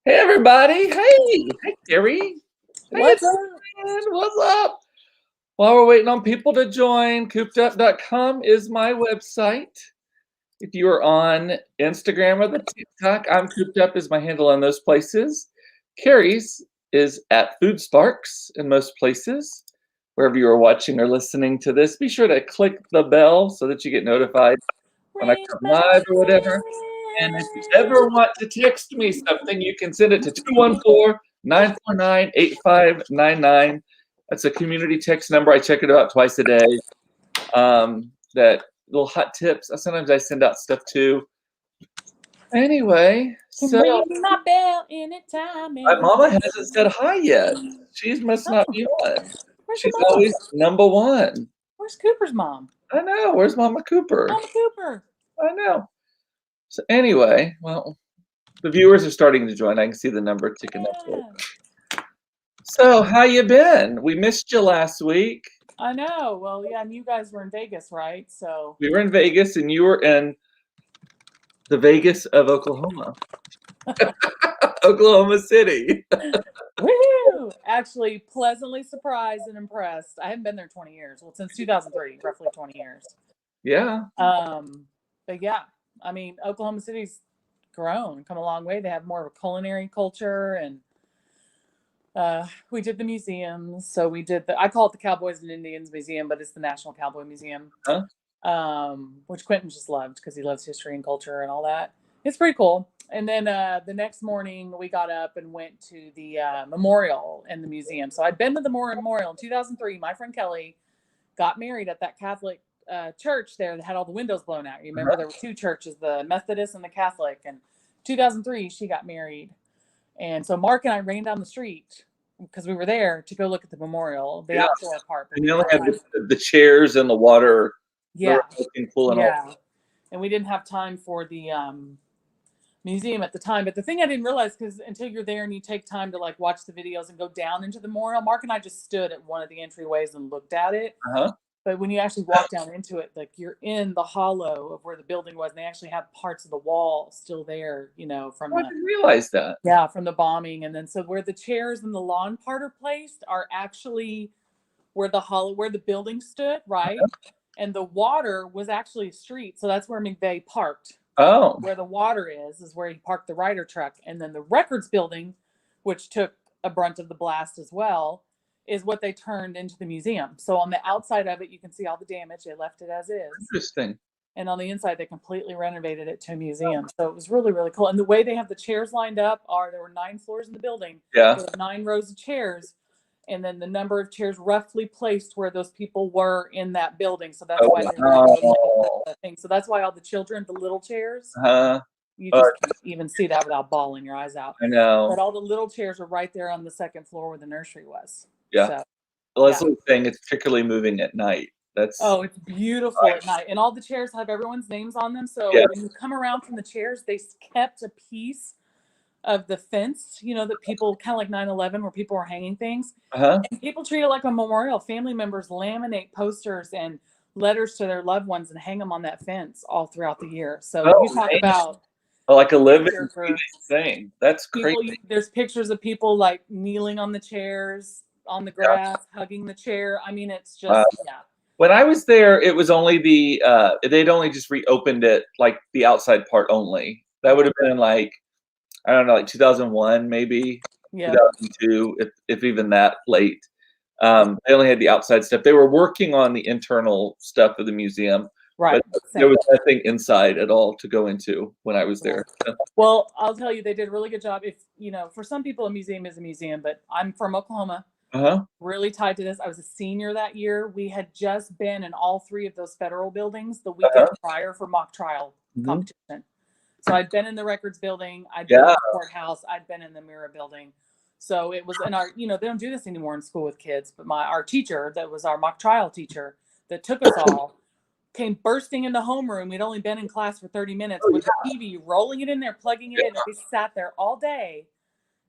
Hey everybody! Hey Kerrie! How you What's up? doing? What's up? While we're waiting on people to join, coopedup.com is my website. If you are on Instagram or the TikTok, I'm Cooped Up is my handle on those places. Kerrie's is at Food Sparks in most places. Wherever you are watching or listening to this, be sure to click the bell so that you get notified when I Ring come my live or whatever. And if you ever want to text me something, you can send it to 214-949-8599. That's a community text number. I check it about twice a day. That little hot tips. Sometimes I send out stuff too. Anyway, can so ring my bell anytime. my mama hasn't said hi yet. She must not be on. Where's She's your mom? always number one. Where's Cooper's mom? I know. Where's Mama Cooper? Mama Cooper. I know. So anyway, well, the viewers are starting to join. I can see the number ticking up. Yeah. So, how you been? We missed you last week. I know. Well, yeah, and you guys were in Vegas, right? So We were in Vegas, and you were in the Vegas of Oklahoma, Oklahoma City. woohoo! Actually, pleasantly surprised and impressed. I haven't been there 20 years. Well, since 2003, roughly 20 years. Yeah. But yeah, I mean, Oklahoma City's grown, come a long way. They have more of a culinary culture, and we did the museums. So we did I call it the Cowboys and Indians Museum, but it's the National Cowboy Museum, Huh? Which Quentin just loved because he loves history and culture and all that. It's pretty cool. And then the next morning we got up and went to the memorial in the museum. So I'd been to the memorial in 2003. My friend Kelly got married at that Catholic church there that had all the windows blown out. You remember there were two churches, the Methodist and the Catholic. And 2003 she got married. And so Mark and I ran down the street because we were there to go look at the memorial, the outdoor part. And you only had the chairs and the water. Yeah. Cool and yeah. all. And we didn't have time for the museum at the time. But the thing I didn't realize, because until you're there and you take time to like watch the videos and go down into the memorial, Mark and I just stood at one of the entryways and looked at it. But when you actually walk down into it, like you're in the hollow of where the building was, and they actually have parts of the wall still there, you know, from I didn't realize that. Yeah, from the bombing. And then so where the chairs and the lawn part are placed are actually where the building stood, right? And the water was actually a street. So that's where McVeigh parked. Oh. Where the water is where he parked the Ryder truck. And then the records building, which took a brunt of the blast as well, is what they turned into the museum. So on the outside of it, you can see all the damage. They left it as is. Interesting. And on the inside, they completely renovated it to a museum. So it was really, really cool. And the way they have the chairs lined up there were 9 floors in the building. Yeah. There were 9 rows of chairs. And then the number of chairs roughly placed where those people were in that building. So that's why they the thing. So that's why all the children, the little chairs, you just can't even see that without bawling your eyes out. I know. But all the little chairs are right there on the second floor where the nursery was. Yeah. So, Leslie's saying it's particularly moving at night. It's beautiful at night. And all the chairs have everyone's names on them. So when you come around from the chairs, they kept a piece of the fence, you know, that people kind of like 9/11 where people were hanging things. And people treat it like a memorial. Family members laminate posters and letters to their loved ones and hang them on that fence all throughout the year. So you talk about like a living thing. That's crazy. There's pictures of people like kneeling on the chairs, on the grass, hugging the chair. I mean, it's just, When I was there, it was only they'd only just reopened it, like the outside part only. That would have been like, I don't know, like 2001, maybe 2002, if even that late. They only had the outside stuff. They were working on the internal stuff of the museum. Right. But there was nothing inside at all to go into when I was there. Well, I'll tell you, they did a really good job. If, you know, for some people, a museum is a museum, but I'm from Oklahoma. Really tied to this. I was a senior that year. We had just been in all 3 of those federal buildings the weekend prior for mock trial competition. So I'd been in the records building. I'd been in the courthouse. I'd been in the mirror building. So it was in our, you know, they don't do this anymore in school with kids, but our teacher, that was our mock trial teacher that took us all, came bursting in the homeroom. We'd only been in class for 30 minutes with the TV, rolling it in there, plugging it in. And we sat there all day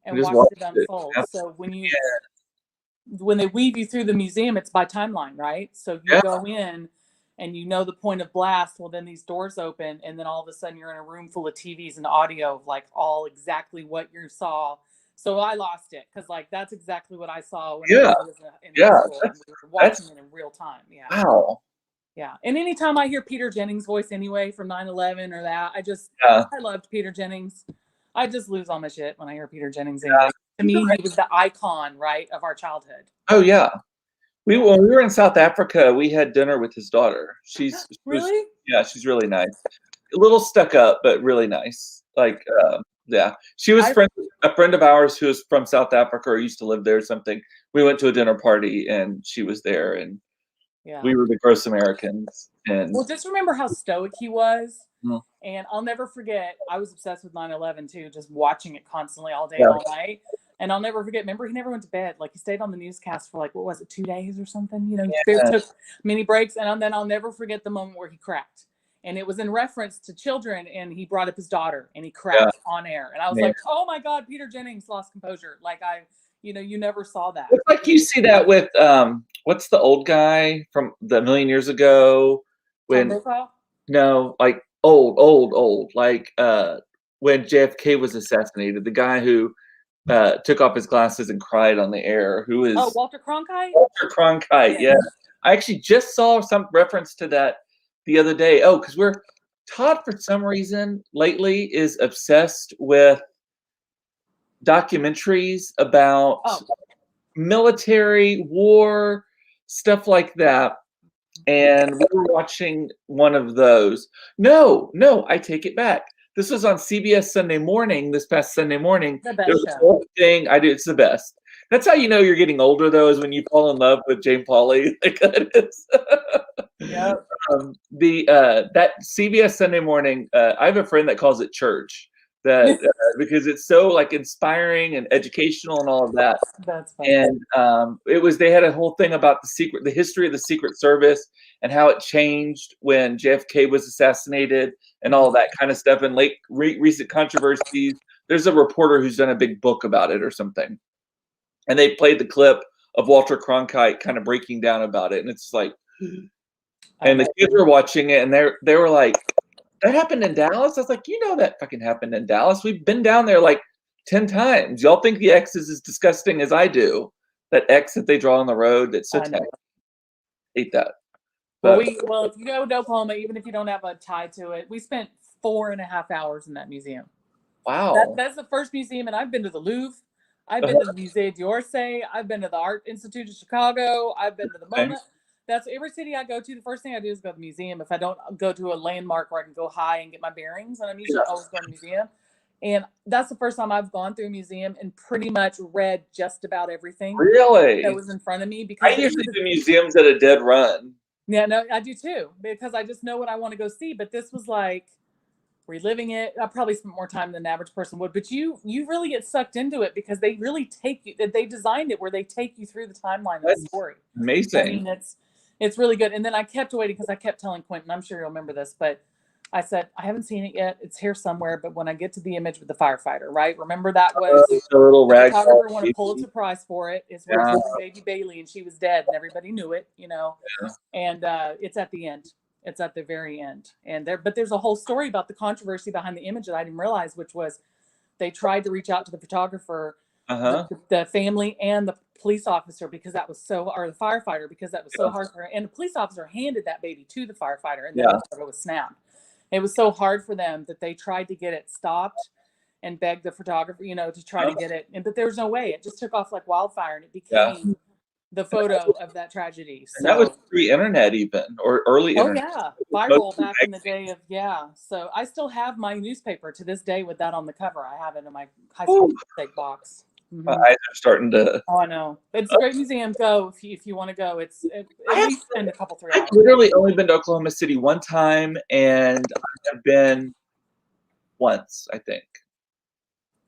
and watched it unfold. So when they weave you through the museum, it's by timeline, right? So you go in and you know the point of blast. Well, then these doors open, and then all of a sudden you're in a room full of TVs and audio of like all exactly what you saw. So I lost it because like that's exactly what I saw when I was in high school, and we were watching it in real time. Yeah. Wow. Yeah. And anytime I hear Peter Jennings' voice anyway from 9/11 or that, I loved Peter Jennings. I just lose all my shit when I hear Peter Jennings anyway. To me, he was the icon, right, of our childhood. Oh yeah. When we were in South Africa, we had dinner with his daughter. She's really? She's really nice. A little stuck up, but really nice. Like, yeah. She was a friend of ours who was from South Africa or used to live there or something. We went to a dinner party and she was there, and we were the gross Americans. And well, just remember how stoic he was. And I'll never forget, I was obsessed with 9/11 too, just watching it constantly all day, all night. And I'll never forget, remember, he never went to bed. Like, he stayed on the newscast for like, what was it, 2 days or something? You know, he took mini breaks. And then I'll never forget the moment where he cracked. And it was in reference to children. And he brought up his daughter and he cracked on air. And I was like, oh my God, Peter Jennings lost composure. Like, you never saw that. It's like you see that with, what's the old guy from the million years ago? No, like old, like when JFK was assassinated, the guy who took off his glasses and cried on the air, who is Walter Cronkite? Walter Cronkite, yeah. I actually just saw some reference to that the other day. Oh, because Todd, for some reason, lately is obsessed with documentaries about military, war, stuff like that. And we were watching one of those. No, I take it back. This was on CBS Sunday Morning, this past Sunday morning. The best There was a whole thing. It's the best. That's how you know you're getting older, though, is when you fall in love with Jane Pauley. Like that is. Yep. That CBS Sunday Morning, I have a friend that calls it church. That because it's so like inspiring and educational and all of that. That's funny. And they had a whole thing about the history of the Secret Service and how it changed when JFK was assassinated and all that kind of stuff, and recent controversies. There's a reporter who's done a big book about it or something, and they played the clip of Walter Cronkite kind of breaking down about it, and it's like, and the kids were watching it, and they were like, that happened in Dallas? I was like, that fucking happened in Dallas. We've been down there like 10 times. Y'all think the X is as disgusting as I do. That X that they draw on the road, that's so tacky. Hate that. But, well, if you go to Oklahoma, even if you don't have a tie to it, we spent 4.5 hours in that museum. Wow. That's the first museum, and I've been to the Louvre. I've been to the Musée d'Orsay. I've been to the Art Institute of Chicago. I've been to the MoMA. That's every city I go to. The first thing I do is go to the museum. If I don't go to a landmark where I can go high and get my bearings, and I'm usually always going to the museum. And that's the first time I've gone through a museum and pretty much read just about everything. Really? That was in front of me. Because I usually do museums at a dead run. Yeah, no, I do too, because I just know what I want to go see. But this was like reliving it. I probably spent more time than the average person would, but you really get sucked into it because they really take you. They designed it where they take you through the timeline of the story. Amazing. I mean, it's really good. And then I kept waiting because I kept telling Quentin, I'm sure you'll remember this, but I said, I haven't seen it yet. It's here somewhere. But when I get to the image with the firefighter, right? Remember that was the little rag. The photographer won a Pulitzer Prize for it. It's where baby Bailey, and she was dead, and everybody knew it, Yeah. And it's at the end. It's at the very end. But there's a whole story about the controversy behind the image that I didn't realize, which was they tried to reach out to the photographer, the family, and the police officer or the firefighter, because that was so hard for her. And the police officer handed that baby to the firefighter, and then the photo was snapped. It was so hard for them that they tried to get it stopped and begged the photographer, to try to get it. But there was no way. It just took off like wildfire, and it became the photo of that tragedy. So that was pre-internet even, or early internet. Viral back in the day of, So I still have my newspaper to this day with that on the cover. I have it in my high school box. My eyes are starting to. Oh, I know. It's a great museum. Go if you want to go. At least spend a couple 3 hours. I've literally only been to Oklahoma City one time, and I have been once, I think.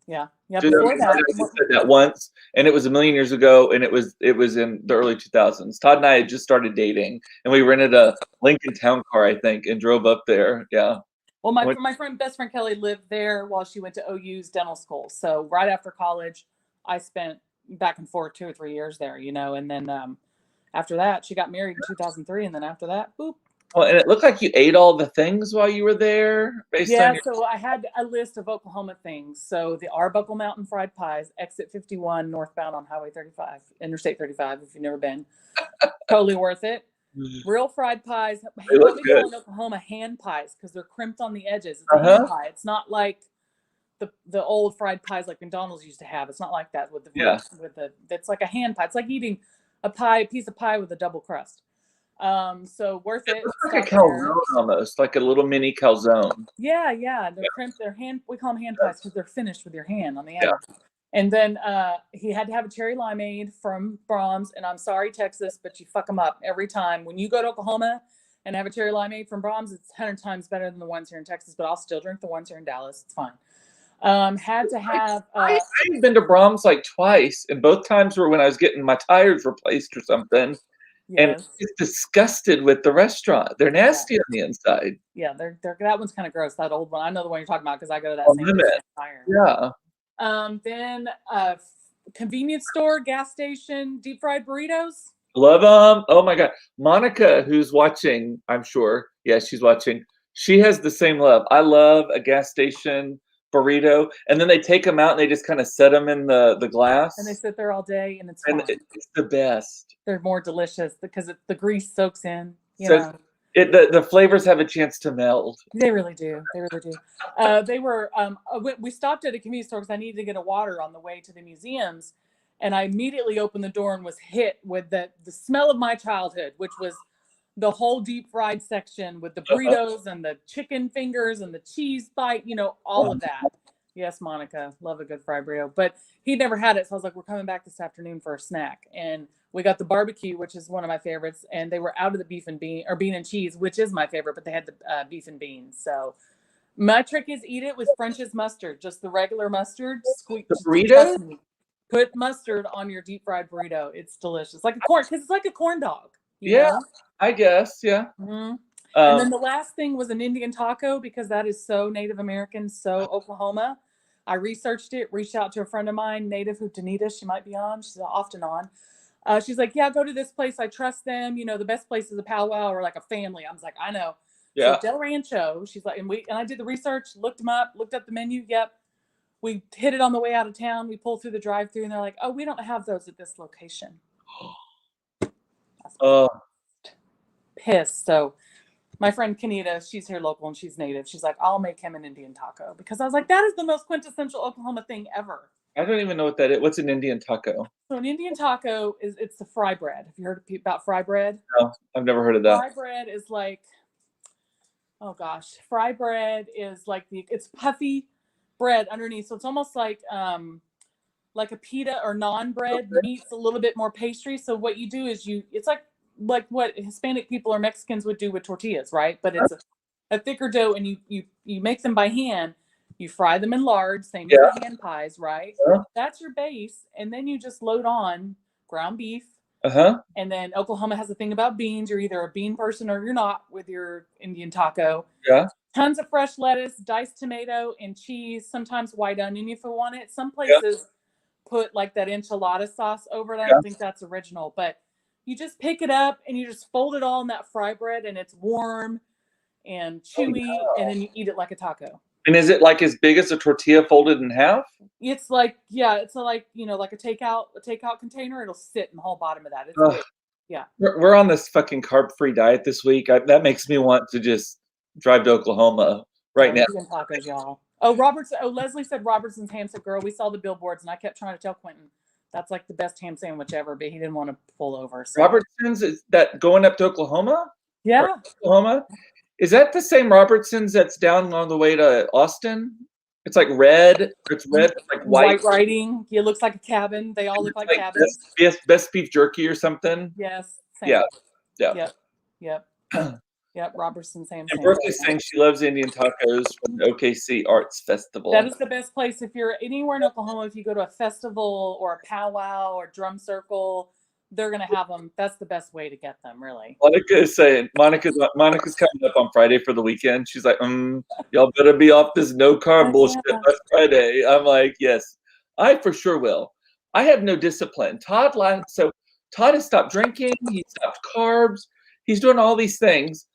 Yeah. Before that, I just said that once, and it was a million years ago, and it was in the early 2000s. Todd and I had just started dating, and we rented a Lincoln Town Car, I think, and drove up there. Yeah. Well, my best friend Kelly lived there while she went to OU's dental school. So right after college, I spent back and forth 2 or 3 years there, and then after that, she got married in 2003, and then after that, boop, Well, and it looked like you ate all the things while you were there, based on Yeah, your. so I had a list of Oklahoma things. So the Arbuckle Mountain fried pies, exit 51, northbound on Highway 35, Interstate 35, if you've never been. Totally worth it. Real fried pies. They What look we good. call in Oklahoma hand pies because they're crimped on the edges. It's a hand pie. It's not like the old fried pies like McDonald's used to have. It's not like that with the it's like a hand pie. It's like eating a piece of pie with a double crust. So worth it. It's like a calzone almost, like a little mini calzone. Yeah, they're crimped. They're hand. We call them hand pies because they're finished with your hand on the end. Yeah. And then he had to have a cherry limeade from Brahms. And I'm sorry, Texas, but you fuck them up every time. When you go to Oklahoma and have a cherry limeade from Brahms, it's 100 times better than the ones here in Texas. But I'll still drink the ones here in Dallas. It's fine. Had to have. I've been to Brahms like twice, and both times were when I was getting my tires replaced or something. Yes. And it's disgusted with the restaurant. They're nasty on the inside. Yeah, they're that one's kind of gross. That old one. I know the one you're talking about because I go to that same tire. Yeah. Then convenience store, gas station, deep fried burritos. Love them. Oh my God. Monica, who's watching, I'm sure. Yeah, she's watching. She has the same love. I love a gas station burrito. And then they take them out and they just kind of set them in the glass. And they sit there all day and it's the best. They're more delicious because the grease soaks in. The flavors have a chance to meld. They really do. They really do. They were. We stopped at a convenience store because I needed to get a water on the way to the museums, and I immediately opened the door and was hit with the smell of my childhood, which was the whole deep fried section with the burritos and the chicken fingers and the cheese bite. All of that. Yes, Monica, love a good fried burrito. But he never had it, so I was like, we're coming back this afternoon for a snack, and we got the barbecue, which is one of my favorites, and they were out of the bean and cheese, which is my favorite, but they had the beef and beans. So my trick is eat it with French's mustard, just the regular mustard. The burrito? Put mustard on your deep fried burrito. It's delicious, like because it's like a corn dog. You know? I guess, yeah. Mm-hmm. And then the last thing was an Indian taco because that is so Native American, so Oklahoma. I researched it, reached out to a friend of mine, Native, who Danita, she might be on. She's often on. She's like, yeah, go to this place. I trust them. The best place is a powwow or like a family. I was like, I know. Yeah. So Del Rancho, she's like, and I did the research, looked them up, looked up the menu. Yep. We hit it on the way out of town. We pulled through the drive-thru and they're like, oh, we don't have those at this location. Pissed. So my friend Kenita, she's here local and she's Native. She's like, I'll make him an Indian taco because I was like, that is the most quintessential Oklahoma thing ever. I don't even know what that is. What's an Indian taco? So an Indian taco it's the fry bread. Have you heard about fry bread? No, I've never heard of that. Fry bread is like, oh gosh, fry bread is like it's puffy bread underneath. So it's almost like a pita or naan bread meets a little bit more pastry. So what you do is it's like what Hispanic people or Mexicans would do with tortillas, right? But it's a thicker dough, and you make them by hand. You fry them in lard, same as the hand pies, right? That's your base, and then you just load on ground beef. And then Oklahoma has a thing about beans. You're either a bean person or you're not with your Indian taco. Yeah. Tons of fresh lettuce, diced tomato, and cheese. Sometimes white onion if you want it. Some places put like that enchilada sauce over it. I don't think that's original, but you just pick it up and you just fold it all in that fry bread, and it's warm and chewy, and then you eat it like a taco. And is it like as big as a tortilla folded in half? It's like, it's like, like a takeout container. It'll sit in the whole bottom of that. It's yeah. We're on this fucking carb-free diet this week. That makes me want to just drive to Oklahoma right now. Tacos, y'all. Leslie said Robertson's ham sandwich. Girl, we saw the billboards, and I kept trying to tell Quentin that's like the best ham sandwich ever, but he didn't want to pull over. So. Robertson's, is that going up to Oklahoma? Yeah. Oklahoma? Is that the same Robertson's that's down on the way to Austin? It's like red. It's red, like white. White writing. It looks like a cabin. They all look like cabins. Best beef jerky or something. Yes. Same. Yeah. Yep. Robertson's ham sandwich. And Berkeley's saying she loves Indian tacos from the OKC Arts Festival. That is the best place. If you're anywhere in Oklahoma, if you go to a festival or a powwow or drum circle, they're going to have them. That's the best way to get them, really. Monica is saying, Monica's coming up on Friday for the weekend. She's like, y'all better be off this no-carb bullshit by Friday. I'm like, yes, I for sure will. I have no discipline. Todd has stopped drinking. He stopped carbs. He's doing all these things.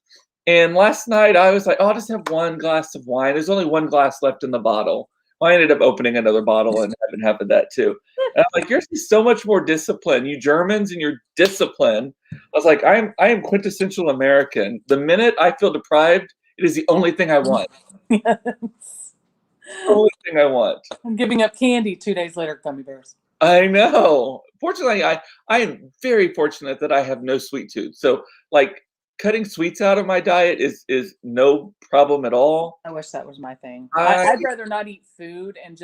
And last night I was like, oh, I'll just have one glass of wine. There's only one glass left in the bottle. Well, I ended up opening another bottle and having half of that too. And I'm like, you're so much more disciplined. You Germans and your discipline. I was like, I am quintessential American. The minute I feel deprived, it is the only thing I want. Yes. The only thing I want. I'm giving up candy 2 days later, gummy bears. I know. Fortunately, I am very fortunate that I have no sweet tooth. So like cutting sweets out of my diet is no problem at all. I wish that was my thing. I'd rather not eat food and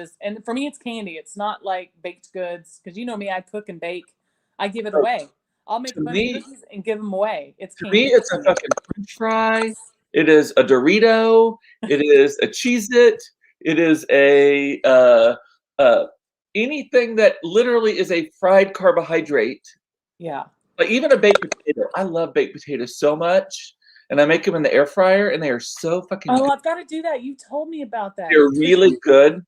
for me it's candy. It's not like baked goods because you know me, I cook and bake. I give it away. I'll make a bunch of cookies and give them away. It's candy. To me, it's a fucking French fry. It is a Dorito. It is a Cheez-It. It is a anything that literally is a fried carbohydrate. Yeah. Like even a baked potato. I love baked potatoes so much. And I make them in the air fryer and they are so fucking good. I've got to do that. You told me about that. They're really good.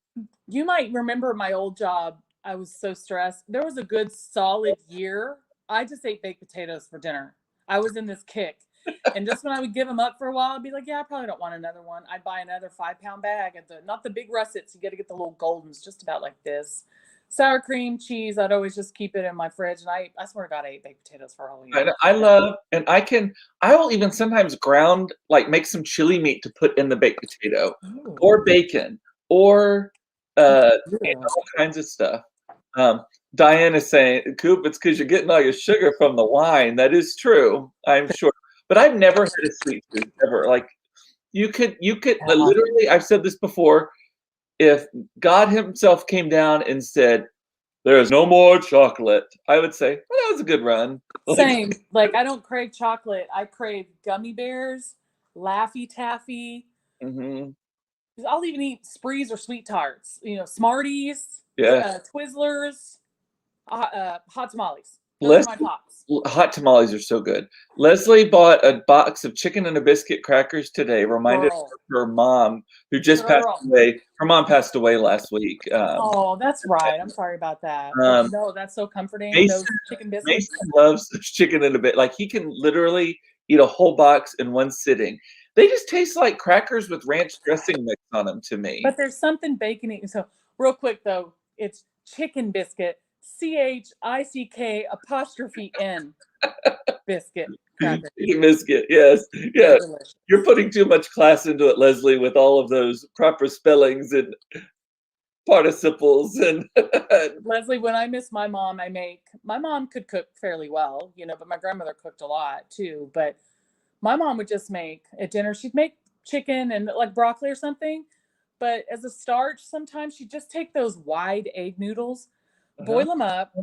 You might remember my old job. I was so stressed. There was a good solid year. I just ate baked potatoes for dinner. I was in this kick. And just when I would give them up for a while, I'd be like, yeah, I probably don't want another one. I'd buy another 5-pound bag at not the big russets. You got to get the little Goldens, just about like this. Sour cream, cheese. I'd always just keep it in my fridge. And I swear to God, I ate baked potatoes for a whole year. I love, and I will even sometimes make some chili meat to put in the baked potato. Ooh. Or bacon or all kinds of stuff. Diane is saying, Coop, it's because you're getting all your sugar from the wine. That is true, I'm sure. But I've never had a sweet tooth ever. Like you could literally, I've said this before, if God himself came down and said, there is no more chocolate, I would say, well, that was a good run. Same. Like I don't crave chocolate. I crave gummy bears, Laffy Taffy. Mm-hmm. I'll even eat Sprees or Sweet Tarts. You know, Smarties, Twizzlers, hot tamales. Those are my tops. Hot tamales are so good. Leslie bought a box of chicken and a biscuit crackers today. Reminded her mom, who just passed away. Her mom passed away last week. Oh, that's right. I'm sorry about that. No, that's so comforting. Those chicken biscuits. Mason loves chicken and a bit. Like he can literally eat a whole box in one sitting. They just taste like crackers with ranch dressing mix on them to me. But there's something bacony. So real quick though, it's chicken biscuit. CHICK''N biscuit cracker. Biscuit, yes. Yeah. You're putting too much class into it, Leslie, with all of those proper spellings and participles and Leslie, when I miss my mom, my mom could cook fairly well, you know, but my grandmother cooked a lot too. But my mom would just make at dinner, she'd make chicken and like broccoli or something. But as a starch, sometimes she'd just take those wide egg noodles, boil them up,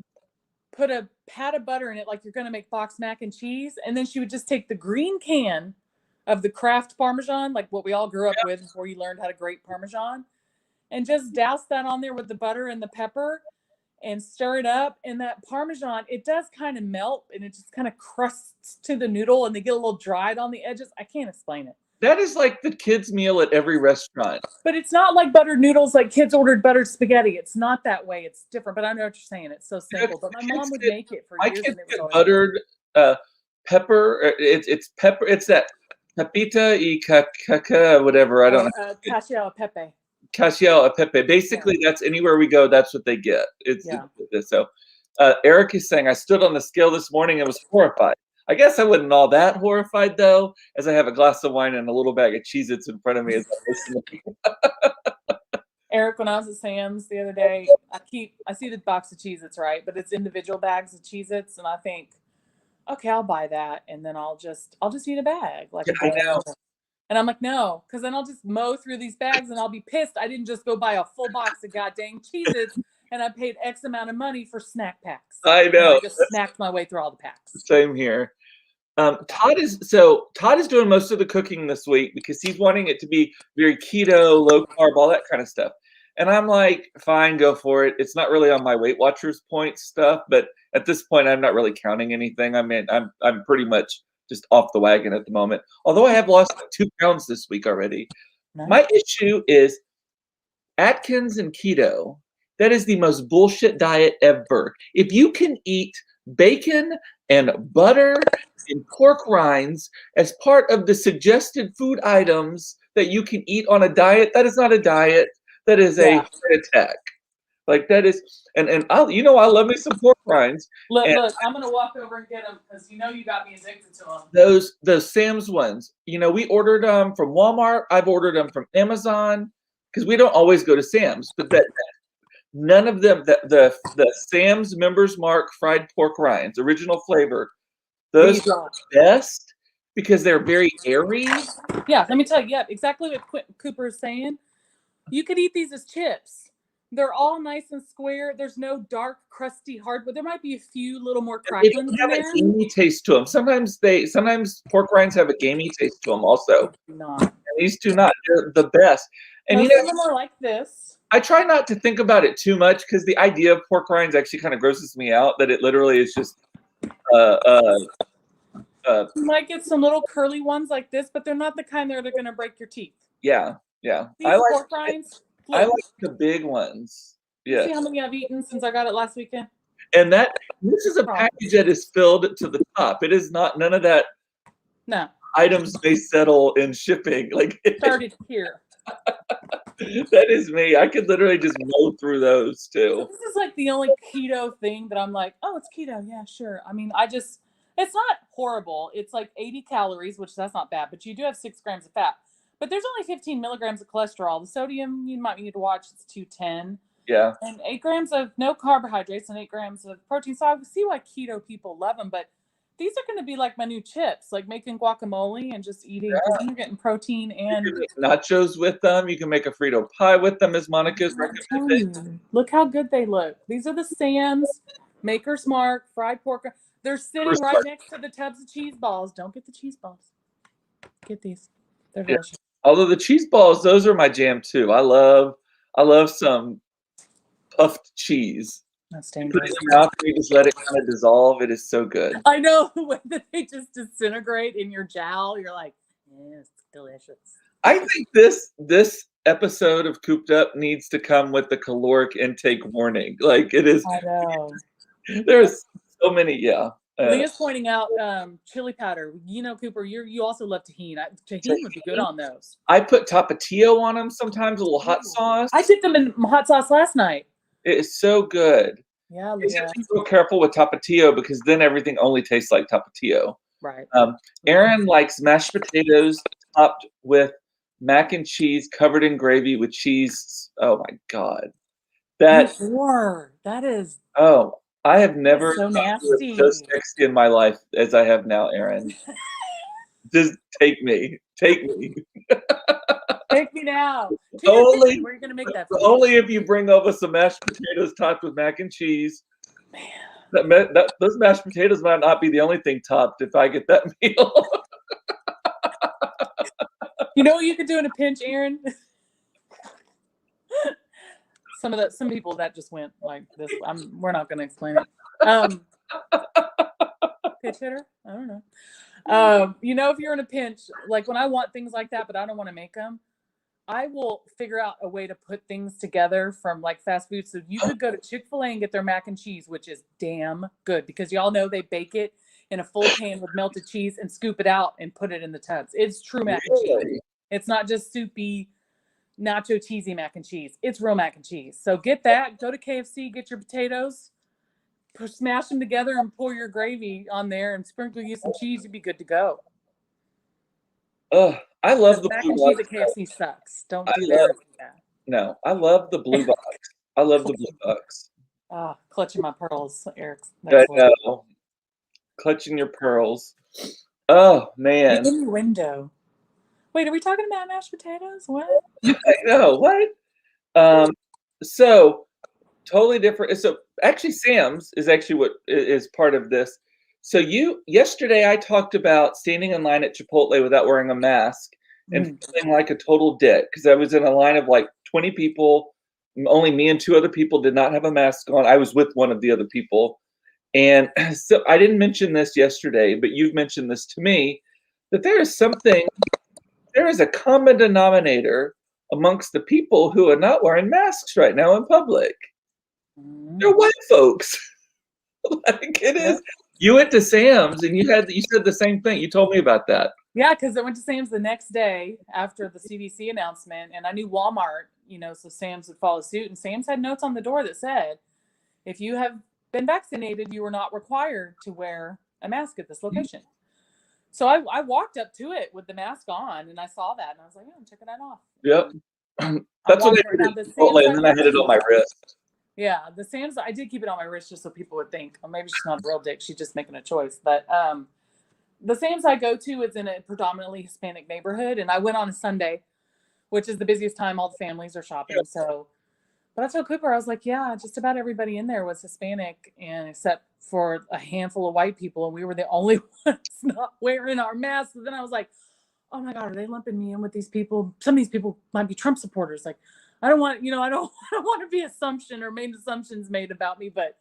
put a pat of butter in it like you're going to make box mac and cheese. And then she would just take the green can of the Kraft Parmesan, like what we all grew up with before you learned how to grate Parmesan, and just douse that on there with the butter and the pepper and stir it up. And that Parmesan, it does kind of melt and it just kind of crusts to the noodle and they get a little dried on the edges. I can't explain it. That is like the kids' meal at every restaurant. But it's not like buttered noodles like kids ordered buttered spaghetti. It's not that way. It's different. But I know what you're saying. It's so simple. But my mom would make it for years. And it was buttered pepper. It's pepper. It's that pepita y caca, whatever. I don't know. Cacio e pepe. Cacio e pepe. Basically, that's anywhere we go, that's what they get. So Eric is saying, I stood on the scale this morning and was horrified. I guess I wasn't all that horrified though, as I have a glass of wine and a little bag of Cheez-Its in front of me as I listen to Eric, when I was at Sam's the other day, I see the box of Cheez-Its, right? But it's individual bags of Cheez-Its, and I think, okay, I'll buy that, and then I'll just eat a bag. Like I know. And I'm like, no, because then I'll just mow through these bags and I'll be pissed. I didn't just go buy a full box of goddamn Cheez-Its and I paid X amount of money for snack packs. I know. And I just snacked my way through all the packs. Same here. Todd is doing most of the cooking this week because he's wanting it to be very keto, low carb, all that kind of stuff. And I'm like, fine, go for it. It's not really on my Weight Watchers point stuff, but at this point, I'm not really counting anything. I mean, I'm pretty much just off the wagon at the moment. Although I have lost 2 pounds this week already. Nice. My issue is Atkins and keto. That is the most bullshit diet ever. If you can eat bacon and butter and pork rinds as part of the suggested food items that you can eat on a diet. That is not a diet. That is a heart attack. Like that is, and I love me some pork rinds. Look, I'm gonna walk over and get them because you got me addicted to them. Those Sam's ones. We ordered them from Walmart. I've ordered them from Amazon because we don't always go to Sam's, but none of them, the Sam's Members Mark fried pork rinds, original flavor, those are best because they're very airy. Yeah, let me tell you, exactly what Cooper is saying. You could eat these as chips. They're all nice and square. There's no dark, crusty hardwood. There might be a few little more cracklings in there. They have a gamey taste to them. Sometimes pork rinds have a gamey taste to them also. And these do not. They're the best. And some of them are like this. I try not to think about it too much because the idea of pork rinds actually kind of grosses me out. That it literally is just. You might get some little curly ones like this, but they're not the kind that are going to break your teeth. Yeah. These pork rinds. I like the big ones. Yeah. See how many I've eaten since I got it last weekend? And this is a package that is filled to the top. It is not none of that. No. Items may settle in shipping. Like started here. That is me. I could literally just mow through those too. So this is like the only keto thing that I'm like, oh, it's keto. Yeah, sure. I mean, it's not horrible. It's like 80 calories, which that's not bad, but you do have 6 grams of fat. But there's only 15 milligrams of cholesterol. The sodium, you might need to watch, it's 210. Yeah. And 8 grams of no carbohydrates and 8 grams of protein. So I see why keto people love them. But these are going to be like my new chips, like making guacamole and just eating. Because you're getting protein and you can make nachos with them. You can make a Frito pie with them, as Monica's recommended. Look how good they look. These are the Sam's Maker's Mark fried pork. They're sitting right next to the tubs of cheese balls. Don't get the cheese balls. Get these. They're delicious. Although the cheese balls, those are my jam too. I love some puffed cheese. That's dangerous. You put it in your mouth and you just let it kind of dissolve. It is so good. I know the way that they just disintegrate in your jowl. You're like, yeah, it's delicious. I think this episode of Cooped Up needs to come with the caloric intake warning. Like it is. I know. There's so many. Yeah. Leah's pointing out chili powder. Cooper, you also love tahini. Tahini would be good on those. I put Tapatio on them sometimes, a little hot sauce. I dipped them in hot sauce last night. It is so good. Yeah, Leah. You have to be real careful with Tapatio because then everything only tastes like Tapatio. Right. Aaron likes mashed potatoes topped with mac and cheese covered in gravy with cheese. Oh my God. That is. Oh. I have never so nasty. so sexy in my life as I have now, Aaron. Just take me. Take me. Take me now. Only, where are you going to make that? Only if you bring over some mashed potatoes topped with mac and cheese. Man. Those mashed potatoes might not be the only thing topped if I get that meal. You know what you could do in a pinch, Aaron? Some people that just went like this. We're not going to explain it. Pitch hitter? I don't know. If you're in a pinch, like when I want things like that, but I don't want to make them, I will figure out a way to put things together from like fast food. So you could go to Chick-fil-A and get their mac and cheese, which is damn good because y'all know they bake it in a full pan with melted cheese and scoop it out and put it in the tubs. It's true mac and cheese. It's not just soupy nacho cheesy mac and cheese. It's real mac and cheese. So get that. Go to KFC, get your potatoes, smash them together and pour your gravy on there and sprinkle you some cheese. You'd be good to go. I love the mac blue and box. cheese at KFC sucks. Don't do that. No, I love the blue box. I love the blue box. Clutching my pearls, Eric. I know. Clutching your pearls. Oh man. In your window. Wait, are we talking about mashed potatoes? What? I know. What? So totally different. So actually Sam's is actually what is part of this. So yesterday I talked about standing in line at Chipotle without wearing a mask and feeling like a total dick because I was in a line of like 20 people. Only me and 2 other people did not have a mask on. I was with one of the other people. And so I didn't mention this yesterday, but you've mentioned this to me, that there is a common denominator amongst the people who are not wearing masks right now in public. They're white folks. Like it is. You went to Sam's and you said the same thing. You told me about that. Yeah, because I went to Sam's the next day after the CDC announcement, and I knew Walmart, so Sam's would follow suit. And Sam's had notes on the door that said, if you have been vaccinated, you are not required to wear a mask at this location. So I walked up to it with the mask on, and I saw that, and I was like, I'm checking that off. Yep. That's what I did at Chipotle, and then I had it on my wrist. Yeah, the Sam's, I did keep it on my wrist just so people would think, oh, maybe she's not a real dick. She's just making a choice. But the Sam's I go to is in a predominantly Hispanic neighborhood, and I went on a Sunday, which is the busiest time. All the families are shopping. Yep. So, but I told Cooper, I was like, yeah, just about everybody in there was Hispanic, and except for a handful of white people, and we were the only ones not wearing our masks. So then I was like, oh my God, are they lumping me in with these people? Some of these people might be Trump supporters. Like, I don't want, I don't want to be assumptions made about me, but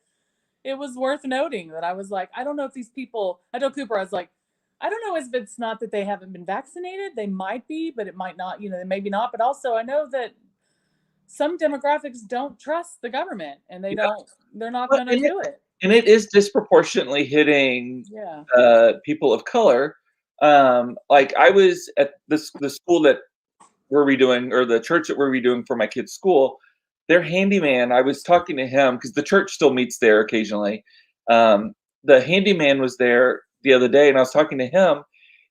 it was worth noting that I was like, I don't know if these people, I told Cooper, I was like, I don't know if it's not that they haven't been vaccinated. They might be, but it might not, maybe not. But also I know that some demographics don't trust the government, and they're not going to do it. And it is disproportionately hitting people of color. Like I was at the school that we're redoing, or the church that we're redoing for my kid's school. Their handyman, I was talking to him because the church still meets there occasionally. The handyman was there the other day, and I was talking to him.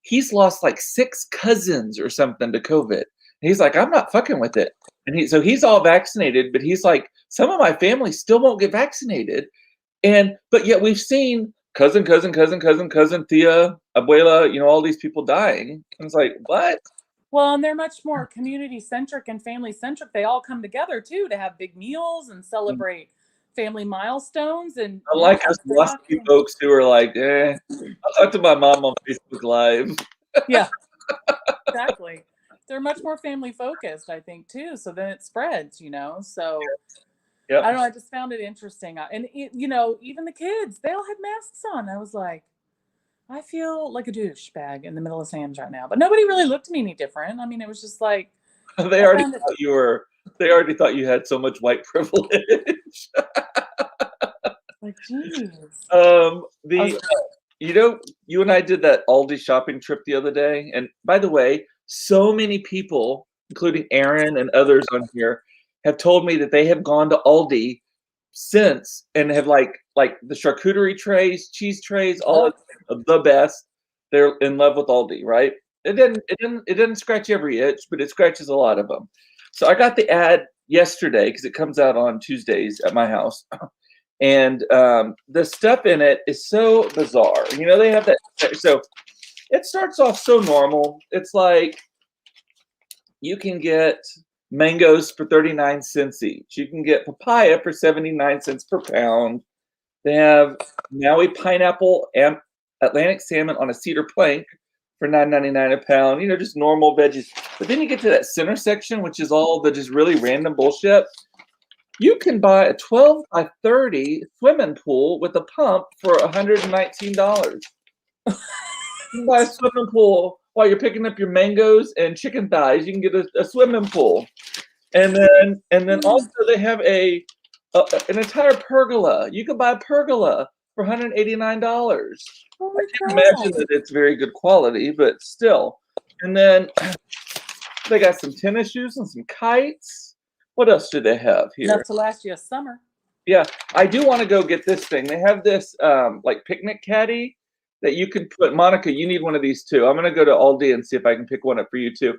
He's lost like 6 cousins or something to COVID. And he's like, I'm not fucking with it. And so he's all vaccinated, but he's like, some of my family still won't get vaccinated. But yet we've seen cousin, tia, abuela, all these people dying. And it's like, what? Well, and they're much more community-centric and family-centric. They all come together, too, to have big meals and celebrate family milestones. And unlike us lusty folks who are like, I'll talk to my mom on Facebook Live. Yeah, exactly. They're much more family-focused, I think, too. So then it spreads, So I don't know. I just found it interesting. And, even the kids, they all had masks on. I was like, I feel like a douchebag in the middle of Sam's right now, but nobody really looked at me any different. I mean, it was just like they already thought you had so much white privilege. Like, geez. You and I did that Aldi shopping trip the other day, and by the way, so many people, including Aaron and others on here, have told me that they have gone to Aldi since and have like the charcuterie trays, cheese trays, all of the best. They're in love with Aldi, right? It didn't scratch every itch, but it scratches a lot of them. So I got the ad yesterday because it comes out on Tuesdays at my house, and the stuff in it is so bizarre. They have that. So it starts off so normal. It's like you can get mangoes for 39 cents each. You can get papaya for 79 cents per pound. They have Maui pineapple and Atlantic salmon on a cedar plank for $9.99 a pound. Just normal veggies. But then you get to that center section, which is all the just really random bullshit. You can buy a 12 by 30 swimming pool with a pump for $119. You can buy a swimming pool while you're picking up your mangoes and chicken thighs. You can get a swimming pool, and then also they have an entire pergola. You can buy a pergola for $189. Oh, I can't imagine that it's very good quality, but still. And then they got some tennis shoes and some kites. What else do they have here? Enough to last you a summer. Yeah, I do want to go get this thing. They have this like picnic caddy that you can put. Monica, you need one of these too. I'm gonna go to Aldi and see if I can pick one up for you too.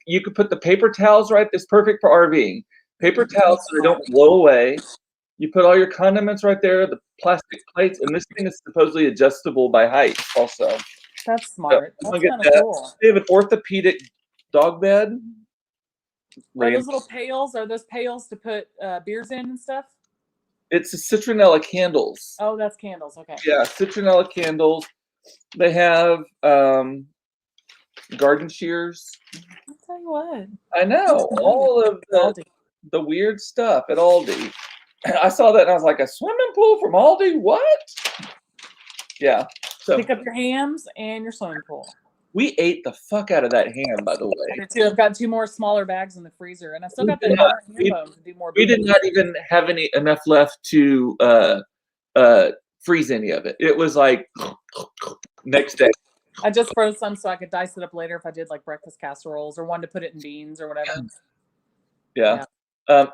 You could put the paper towels right. It's perfect for RVing. Paper towels so they don't blow away. You put all your condiments right there, the plastic plates, and this thing is supposedly adjustable by height also. That's smart. So that's kind of cool. They have an orthopedic dog bed. Are those little pails? Are those pails to put beers in and stuff? It's a citronella candles. Oh, that's candles. Okay. Yeah, citronella candles. They have garden shears. I'll tell you what. I know. All of the weird stuff at Aldi. I saw that and I was like, a swimming pool from Aldi? What? Yeah. So pick up your hams and your swimming pool. We ate the fuck out of that ham, by the way. I did too. I've got 2 more smaller bags in the freezer, and I still got the ham bones to do more. We did not even have enough left to freeze any of it. It was like next day. I just froze some so I could dice it up later if I did like breakfast casseroles or wanted to put it in beans or whatever. Yeah.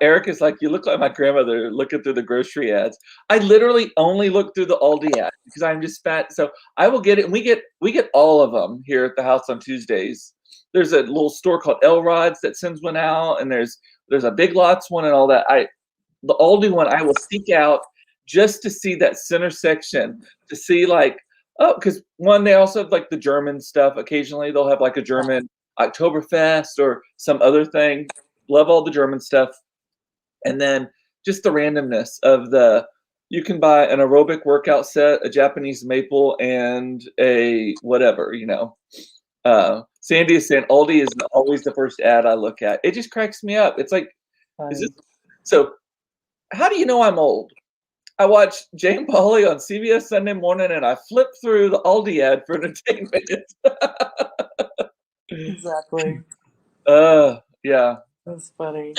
Eric is like, you look like my grandmother looking through the grocery ads. I literally only look through the Aldi ads because I'm just fat. So I will get it. And we get all of them here at the house on Tuesdays. There's a little store called Elrod's that sends one out, and there's a Big Lots one and all that. The Aldi one I will seek out just to see that center section, to see like, oh, because one, they also have like the German stuff. Occasionally they'll have like a German Oktoberfest or some other thing. Love all the German stuff. And then just the randomness of you can buy an aerobic workout set, a Japanese maple, and a whatever, Sandy is saying Aldi is always the first ad I look at. It just cracks me up. It's like, so how do you know I'm old? I watch Jane Pauley on CBS Sunday morning and I flip through the Aldi ad for entertainment. Exactly. Yeah. That's funny.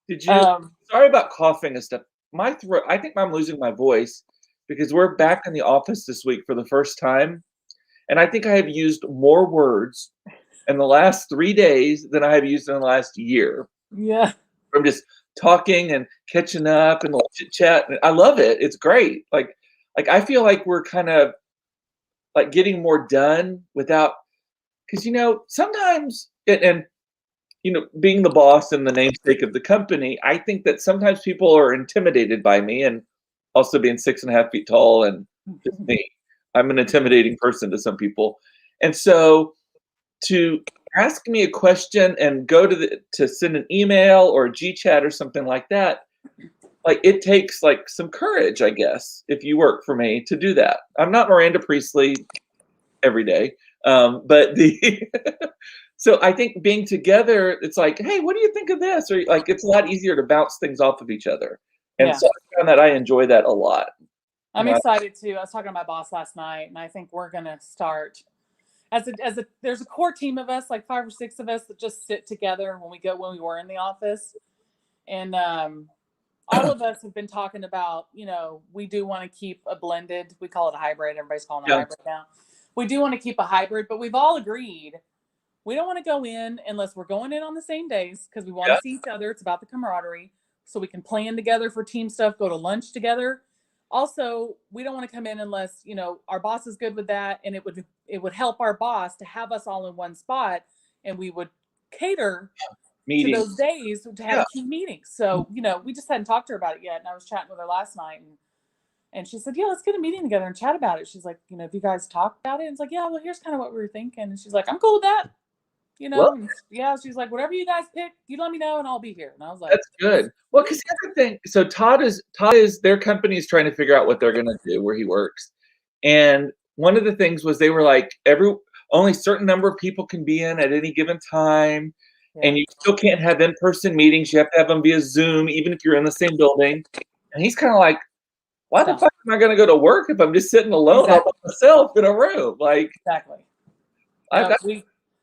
Did you? Sorry about coughing and stuff. My throat. I think I'm losing my voice because we're back in the office this week for the first time, and I think I have used more words in the last 3 days than I have used in the last year. Yeah. From just talking and catching up and chit chat. I love it. It's great. Like I feel like we're kind of like getting more done without, because sometimes and being the boss and the namesake of the company, I think that sometimes people are intimidated by me, and also being 6.5 feet tall and just me. I'm an intimidating person to some people. And so to ask me a question and go to send an email or a G-chat or something like that, like it takes like some courage, I guess, if you work for me to do that. I'm not Miranda Priestley every day. But so I think being together, it's like, hey, what do you think of this? Or like, it's a lot easier to bounce things off of each other. And so I found that I enjoy that a lot. I'm excited too. I was talking to my boss last night, and I think we're going to start there's a core team of us, like 5 or 6 of us that just sit together when we were in the office. And all of us have been talking about, we do want to keep a blended, we call it a hybrid. Everybody's calling it a hybrid now. We do want to keep a hybrid, but we've all agreed we don't want to go in unless we're going in on the same days, because we want to see each other. It's about the camaraderie, so we can plan together for team stuff, go to lunch together. Also, we don't want to come in unless, our boss is good with that, and it would help our boss to have us all in one spot, and we would cater to those days to have key meetings. So, we just hadn't talked to her about it yet, and I was chatting with her last night, and she said, yeah, let's get a meeting together and chat about it. She's like, have you guys talked about it? And it's like, yeah, well, here's kind of what we were thinking. And she's like, I'm cool with that. She's like, whatever you guys pick, you let me know and I'll be here. And I was like, that's good. Well, because the other thing, so Todd is their company is trying to figure out what they're going to do where he works. And one of the things was they were like, only certain number of people can be in at any given time. And you still can't have in-person meetings. You have to have them via Zoom, even if you're in the same building. And he's kind of like, why the fuck am I going to go to work if I'm just sitting alone all by myself in a room? Like, I've got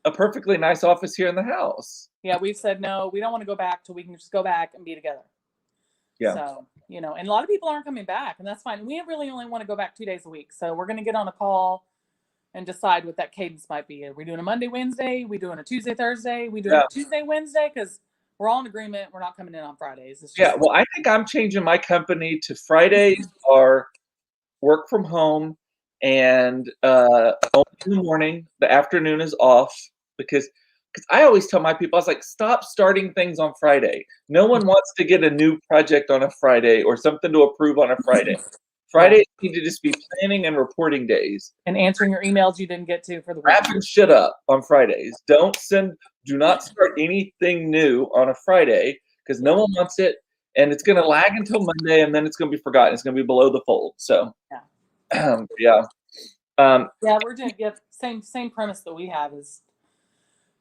a perfectly nice office here in the house. Yeah, we've said no, we don't want to go back till we can just go back and be together. Yeah. So, and a lot of people aren't coming back, and that's fine. We really only want to go back 2 days a week. So we're going to get on a call and decide what that cadence might be. Are we doing a Monday, Wednesday? We doing a Tuesday, Thursday? We doing a Tuesday, Wednesday? Because we're all in agreement. We're not coming in on Fridays. Well, I think I'm changing my company to Fridays are work from home, and only in the morning. The afternoon is off, because I always tell my people, I was like, stop starting things on Friday. No one wants to get a new project on a Friday or something to approve on a Friday. Fridays need to just be planning and reporting days. And answering your emails you didn't get to for the week. Wrapping shit up on Fridays. Do not start anything new on a Friday, because no one wants it, and it's going to lag until Monday, and then it's going to be forgotten. It's going to be below the fold. So, we're doing same premise that we have is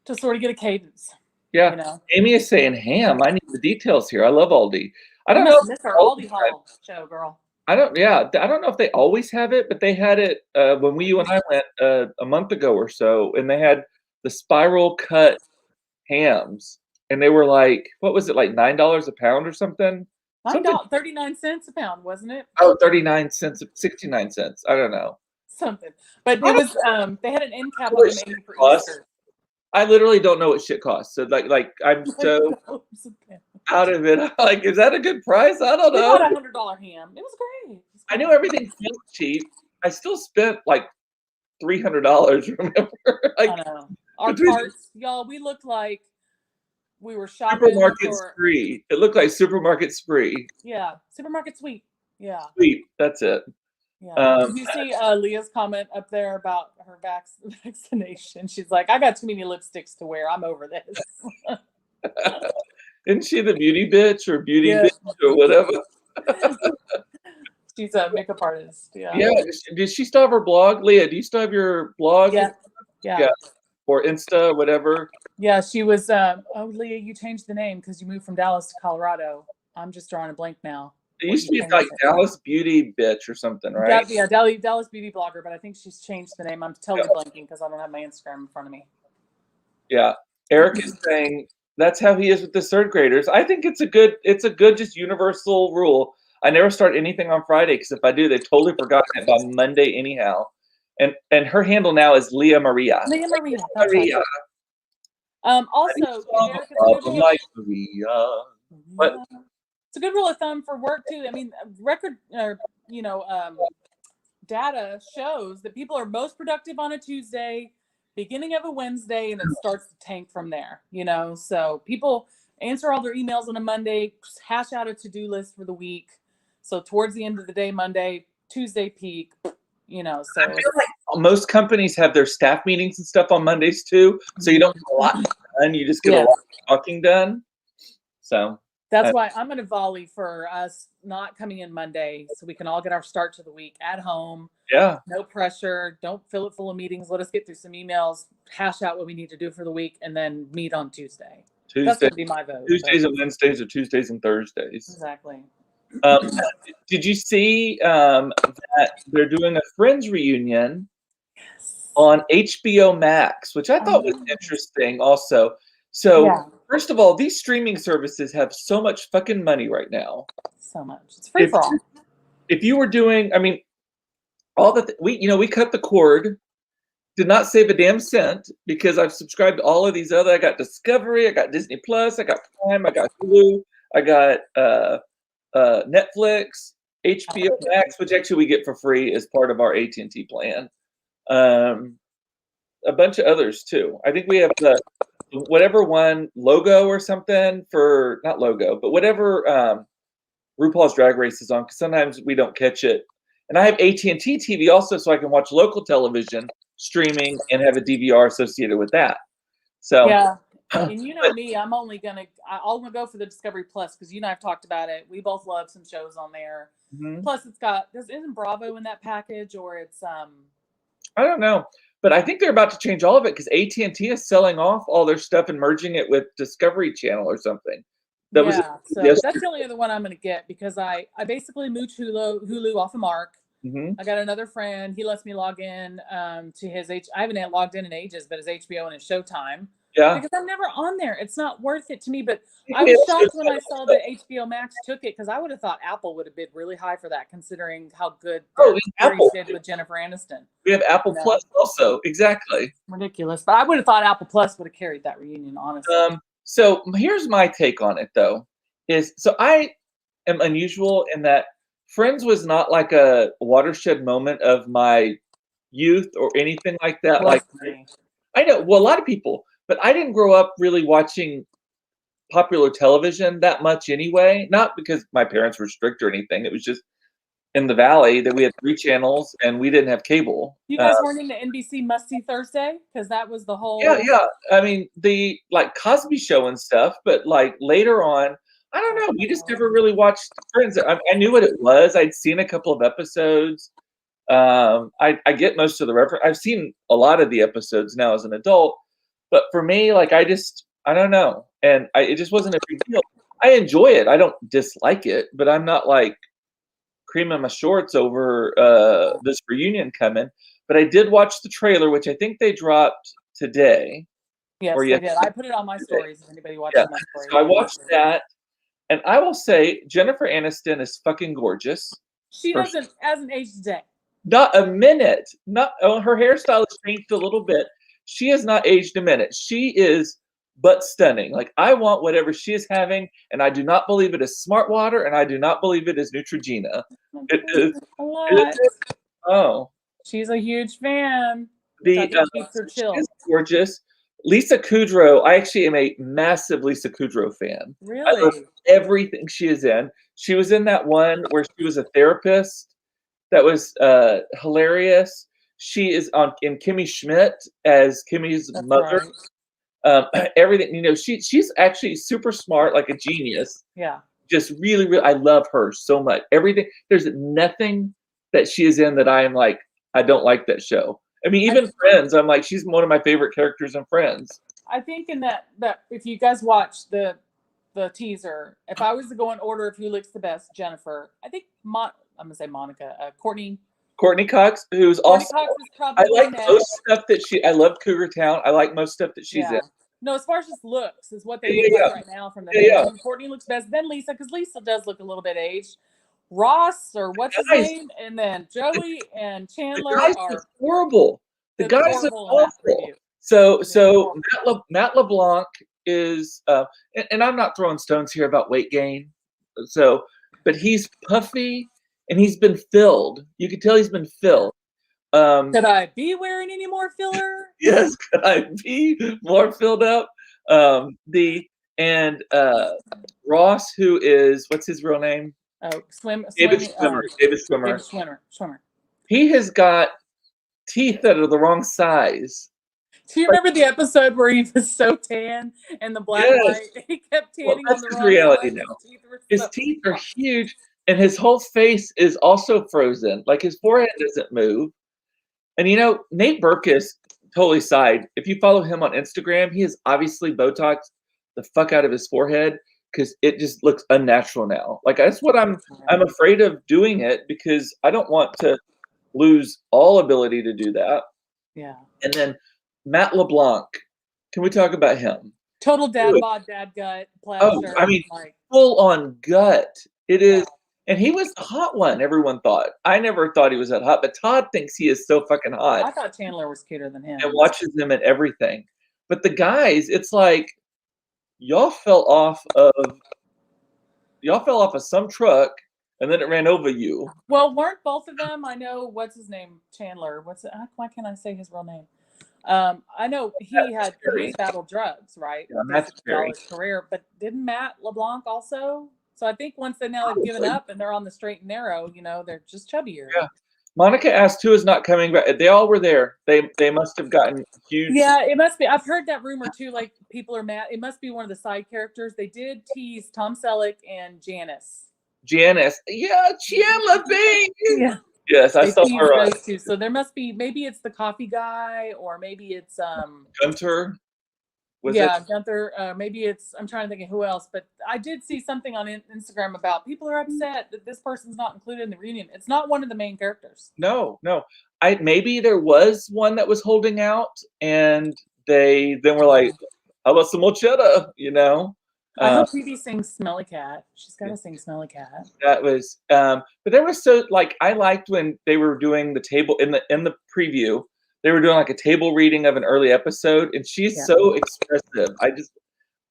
to sort of get a cadence. Yeah, Amy is saying, ham, I need the details here. I love Aldi. I don't know. Miss our Aldi haul show, girl. I don't know if they always have it, but they had it when you and I went a month ago or so, and they had the spiral cut hams, and they were like, what was it, like $9 a pound or something? $39 a pound, wasn't it? Oh, 39 cents, 69 cents. I don't know. Something. But it was they had an end cap on them maybe for Easter. I literally don't know what shit costs. So like I'm so out of it. Like, is that a good price? I don't know. We got $100 ham. It was great. I knew everything felt cheap. I still spent like $300. Remember? Like, I know. Our carts, y'all. We looked like we were shopping. Supermarket spree. It looked like supermarket spree. Yeah, supermarket sweep. Yeah. Sweep. That's it. Yeah. Did you see Leah's comment up there about her vaccination? She's like, I got too many lipsticks to wear. I'm over this. Isn't she the beauty bitch or bitch or whatever? She's a makeup artist. Yeah. Yeah. Did she still have her blog? Leah, do you still have your blog? Yeah. Or Insta, whatever. Yeah, she was. Leah, you changed the name because you moved from Dallas to Colorado. I'm just drawing a blank now. It used to be like Dallas Beauty Bitch or something, right? Yeah, Dallas Beauty Blogger, but I think she's changed the name. I'm totally blanking because I don't have my Instagram in front of me. Yeah, Eric is saying that's how he is with the third graders. I think it's a good just universal rule. I never start anything on Friday because if I do, they totally forgotten it by Monday anyhow. And her handle now is Leah Maria. Leah Maria. Maria. Also, like Maria. What? It's a good rule of thumb for work too. I mean, data shows that people are most productive on a Tuesday, beginning of a Wednesday, and it starts to tank from there. So people answer all their emails on a Monday, hash out a to-do list for the week. So towards the end of the day, Monday, Tuesday peak. So I feel like most companies have their staff meetings and stuff on Mondays too, so you don't get a lot done. You just get a lot of talking done. So that's why I'm going to volley for us not coming in Monday, so we can all get our start to the week at home. Yeah. No pressure. Don't fill it full of meetings. Let us get through some emails, hash out what we need to do for the week, and then meet on Tuesday. That's going to be my vote. Tuesdays and Wednesdays, or Tuesdays and Thursdays. Exactly. Did you see that they're doing a Friends reunion on HBO Max, which I thought was interesting also. So first of all, these streaming services have so much fucking money right now. So much. It's free for all. If you were doing, I mean, all that we cut the cord, did not save a damn cent because I've subscribed to all of these other. I got Discovery, I got Disney Plus, I got Prime, I got Hulu, I got Netflix, HBO Max, which actually we get for free as part of our AT&T plan. A bunch of others too. I think we have the whatever one logo or something for not logo, but whatever RuPaul's Drag Race is on. Because sometimes we don't catch it. And I have AT&T TV also, so I can watch local television streaming and have a DVR associated with that. So yeah. And me, I'll go for the Discovery Plus because you and I have talked about it. We both love some shows on there. Mm-hmm. Plus, isn't Bravo in that package, or it's I don't know, but I think they're about to change all of it because AT&T is selling off all their stuff and merging it with Discovery Channel or something. So that's the only other one I'm going to get because I basically mooch Hulu off of Mark. Mm-hmm. I got another friend. He lets me log in to his I haven't logged in ages, but his HBO and his Showtime. Yeah. Because I'm never on there. It's not worth it to me. But I was shocked when I saw that HBO Max took it because I would have thought Apple would have bid really high for that, considering how good Apple did with Jennifer Aniston. We have Apple Plus also. Exactly. Ridiculous. But I would have thought Apple Plus would have carried that reunion, honestly. So here's my take on it, though. So I am unusual in that Friends was not like a watershed moment of my youth or anything like that. I know, well, a lot of people. But I didn't grow up really watching popular television that much anyway. Not because my parents were strict or anything. It was just in the Valley that we had 3 channels and we didn't have cable. You guys weren't into NBC Must See Thursday? Because that was the whole... Yeah. I mean, the Cosby Show and stuff. But later on, I don't know. We just never really watched Friends. I knew what it was. I'd seen a couple of episodes. I get most of the reference. I've seen a lot of the episodes now as an adult. But for me, I don't know. And it just wasn't a big deal. I enjoy it. I don't dislike it, but I'm not creaming my shorts over this reunion coming. But I did watch the trailer, which I think they dropped today. Yes, they did. I put it on my stories if anybody watches my stories. So I watched that. And I will say Jennifer Aniston is fucking gorgeous. She hasn't aged a day. Not a minute. Not her hairstyle has changed a little bit. She has not aged a minute. She is but stunning. Like I want whatever she is having, and I do not believe it is Smart Water, and I do not believe it is Neutrogena. It is a lot. Oh. She's a huge fan. Keeps her chill. She's gorgeous. Lisa Kudrow, I actually am a massive Lisa Kudrow fan. Really? I love everything she is in. She was in that one where she was a therapist. That was hilarious. She is in Kimmy Schmidt as Kimmy's mother. Right. Everything, she's actually super smart, like a genius. Yeah. Just really, really, I love her so much. Everything, there's nothing that she is in that I am like, I don't like that show. I mean, even Friends, I'm like, she's one of my favorite characters in Friends. I think in that if you guys watch the teaser, if I was to go in order of who looks the best, Jennifer, I think I'm gonna say Monica, Courtney Cox, who's Courtney also. Cox is probably I like most stuff that I love Cougar Town. I like most stuff that she's in. No, as far as just looks is what they look like right now from the Courtney looks best, then Lisa, because Lisa does look a little bit aged. Ross, or what's his name, and then Joey and Chandler are horrible. The guys are awful. So Matt LeBlanc is, and I'm not throwing stones here about weight gain. But he's puffy and he's been filled. You can tell he's been filled. Could I be wearing any more filler? Yes, could I be more filled up? Ross, who is, what's his real name? David Schwimmer. He has got teeth that are the wrong size. Do you remember the episode where he was so tan and the black light? He kept tanning on the wrong reality now. His teeth are huge, and his whole face is also frozen. Like his forehead doesn't move. And Nate Berkus, totally side. If you follow him on Instagram, he has obviously Botoxed the fuck out of his forehead because it just looks unnatural now. Like that's what I'm afraid of doing it because I don't want to lose all ability to do that. Yeah. And then Matt LeBlanc, can we talk about him? Total dad bod, dad gut. Plaster, I mean, full on gut. It is, and he was the hot one. Everyone thought. I never thought he was that hot, but Todd thinks he is so fucking hot. I thought Chandler was cuter than him. And watches him and everything. But the guys, it's like y'all fell off of some truck and then it ran over you. Well, weren't both of them? I know what's his name, Chandler. Why can't I say his real name? I know he battled drugs, right? Yeah, Matt's career, but didn't Matt LeBlanc also? So I think once they've given up and they're on the straight and narrow, they're just chubbier. Yeah. Monica asked who is not coming back. They all were there. They must have gotten huge. Yeah, it must be. I've heard that rumor too. Like people are mad. It must be one of the side characters. They did tease Tom Selleck and Janice. Yeah, Chandler Bing. Yeah. Yes, I saw her. Those two. So there must be. Maybe it's the coffee guy, or maybe it's Gunther. Gunther. Maybe it's. I'm trying to think of who else, but I did see something on Instagram about people are upset that this person's not included in the reunion. It's not one of the main characters. No. Maybe there was one that was holding out, and they then were like, "How about some more cheddar?" I hope Phoebe sings "Smelly Cat." She's got to sing "Smelly Cat." That was, but there was I liked when they were doing the table in the preview. They were doing like a table reading of an early episode, and she's so expressive.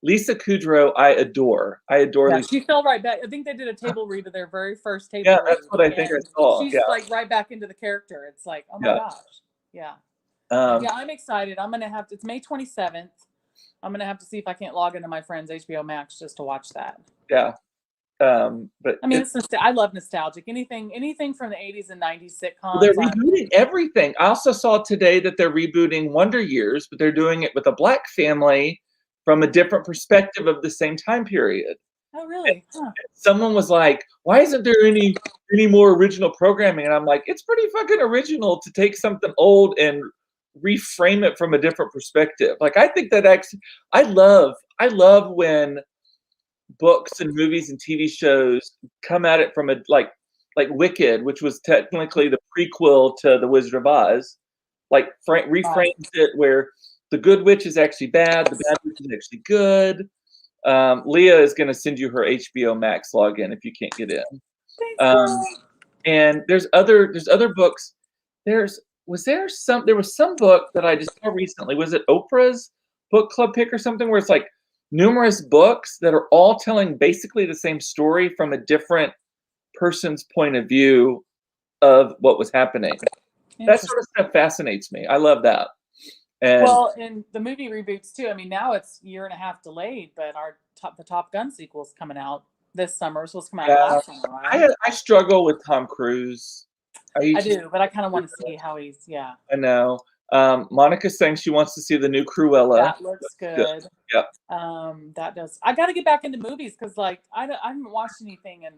Lisa Kudrow, I adore. Lisa. She fell right back. I think they did a table read of their very first table. Yeah, that's what I think I saw. She's like right back into the character. It's like, oh my gosh, yeah. I'm excited. I'm gonna have to. It's May 27th. I'm gonna have to see if I can't log into my friend's HBO Max just to watch that. Yeah. But I mean, I love nostalgic. Anything from the 80s and 90s sitcoms. They're rebooting everything. I also saw today that they're rebooting Wonder Years, but they're doing it with a black family from a different perspective of the same time period. Oh, really? Huh. Someone was like, "Why isn't there any more original programming?" And I'm like, "It's pretty fucking original to take something old and reframe it from a different perspective." Like, I think that actually, I love when books and movies and TV shows come at it from a like Wicked, which was technically the prequel to The Wizard of Oz, reframes it where the good witch is actually bad, the bad witch is actually good. Leah is going to send you her HBO Max login if you can't get in. Thanks, and there's other books. There was some book that I just saw recently. Was it Oprah's book club pick or something where it's like numerous books that are all telling basically the same story from a different person's point of view of what was happening. That sort of stuff fascinates me. I love that. And well, and the movie reboots too. I mean, now it's a year and a half delayed, but the Top Gun sequel is coming out this summer. It's supposed to come out last summer, right? I struggle with Tom Cruise. I do, but I kind of want to see how he's. Yeah. I know. Monica's saying she wants to see the new Cruella. That looks good. Yep. That does. I got to get back into movies because, like, I haven't watched anything, and